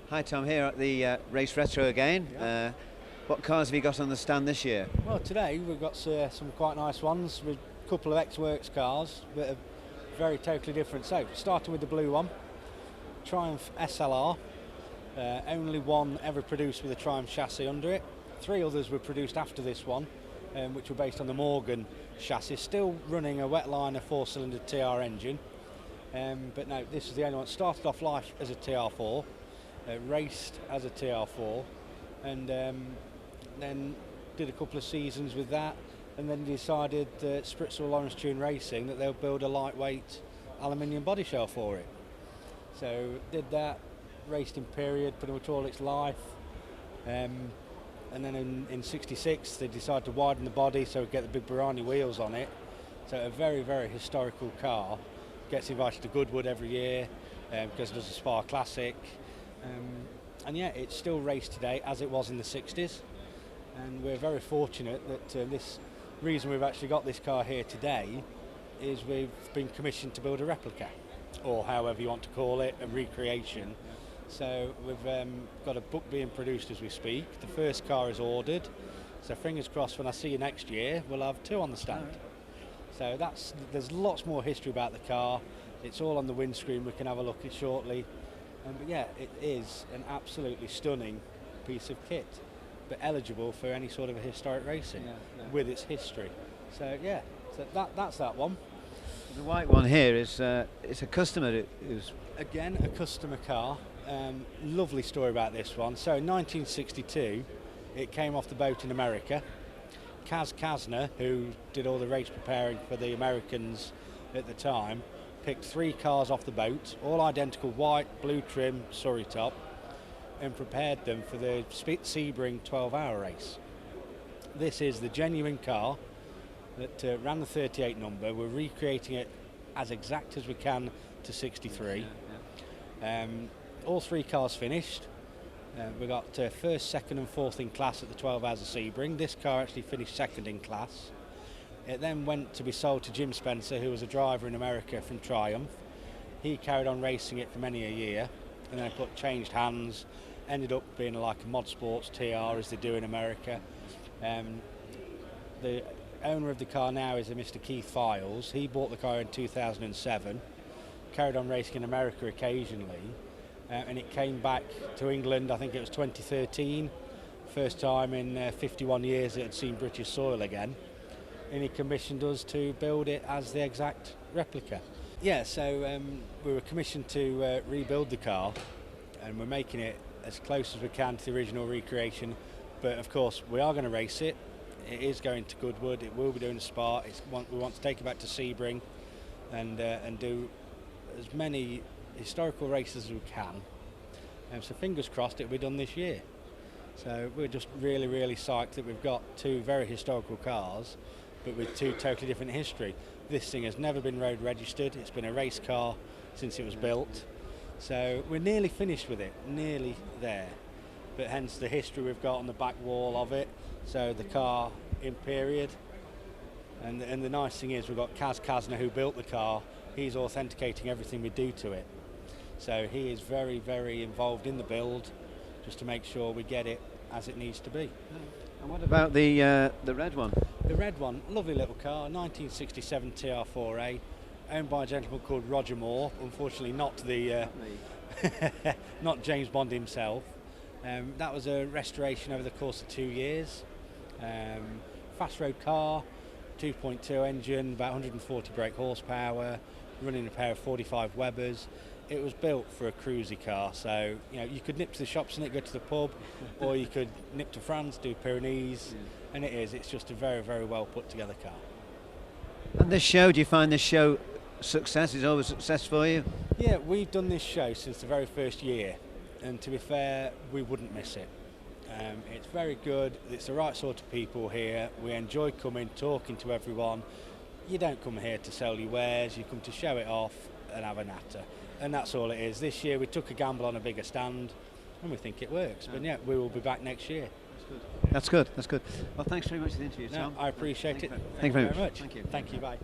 Hi Tom, here at the Race Retro again. Yeah. What cars have you got on the stand this year? Well, today we've got some quite nice ones with a couple of ex-works cars that are very totally different. So, starting with the blue one, Triumph SLR. Only one ever produced with a Triumph chassis under it. 3 others were produced after this one, which were based on the Morgan chassis, still running a wet-liner 4-cylinder TR engine. But no, this is the only one. Started off life as a TR4, raced as a TR4, and then did a couple of seasons with that, and then decided that Spritzel Lawrence Tune Racing that they'll build a lightweight aluminium body shell for it. So did that, raced in period pretty much all its life, and then in '66 they decided to widen the body so get the big Barani wheels on it. So a very, very historical car. Gets invited to Goodwood every year because it does a Spa Classic, and yeah, it's still raced today as it was in the 60s, and we're very fortunate that this reason we've actually got this car here today is we've been commissioned to build a replica, or however you want to call it, a recreation. So we've got a book being produced as we speak. The first car is ordered, so fingers crossed when I see you next year we'll have 2 on the stand. So there's lots more history about the car. It's all on the windscreen, we can have a look at shortly. But yeah, it is an absolutely stunning piece of kit, but eligible for any sort of a historic racing with its history. So yeah, so that's that one. The white one here is it's a customer who's... Again, a customer car. Lovely story about this one. So in 1962, it came off the boat in America. Kaz Kasner, who did all the race preparing for the Americans at the time, picked 3 cars off the boat, all identical white, blue trim, Surrey top, and prepared them for the Sebring 12-hour race. This is the genuine car that ran the 38 number. We're recreating it as exact as we can to 63. All 3 cars finished. We got first, second and fourth in class at the 12 Hours of Sebring. This car actually finished second in class. It then went to be sold to Jim Spencer, who was a driver in America from Triumph. He carried on racing it for many a year, and then changed hands, ended up being like a Mod Sports TR as they do in America. The owner of the car now is a Mr. Keith Files. He bought the car in 2007, carried on racing in America occasionally, and it came back to England, I think it was 2013, first time in 51 years it had seen British soil again, and he commissioned us to build it as the exact replica. Yeah, so we were commissioned to rebuild the car, and we're making it as close as we can to the original recreation, but of course we are going to race it. It is going to Goodwood, it will be doing a Spa. We want to take it back to Sebring and do as many historical races as we can, so fingers crossed it'll be done this year. So we're just really, really psyched that we've got 2 very historical cars, but with 2 totally different history. This thing has never been road registered, it's been a race car since it was built, so we're nearly finished with it, nearly there, but hence the history we've got on the back wall of it. So the car in period, and the nice thing is we've got Kaz Kasner, who built the car. He's authenticating everything we do to it, so he is very, very involved in the build just to make sure we get it as it needs to be. And what about the red one? The red one, lovely little car, 1967 TR4A, owned by a gentleman called Roger Moore. Unfortunately not the not James Bond himself. That was a restoration over the course of 2 years. Fast road car, 2.2 engine, about 140 brake horsepower, running a pair of 45 Webers. It was built for a cruisy car, so you could nip to the shops in it, go to the pub, or you could nip to France, do Pyrenees, and it's just a very, very well put together car. And this show, do you find this show success? Is always a success for you? Yeah, we've done this show since the very first year, and to be fair, we wouldn't miss it. It's very good, it's the right sort of people here. We enjoy coming, talking to everyone. You don't come here to sell your wares, you come to show it off and have a natter. And that's all it is. This year we took a gamble on a bigger stand, and we think it works. But yeah, we will be back next year. That's good. That's good. Well, thanks very much for the interview, Tom. No, I appreciate it. Thank you very much. Thank you. Bye.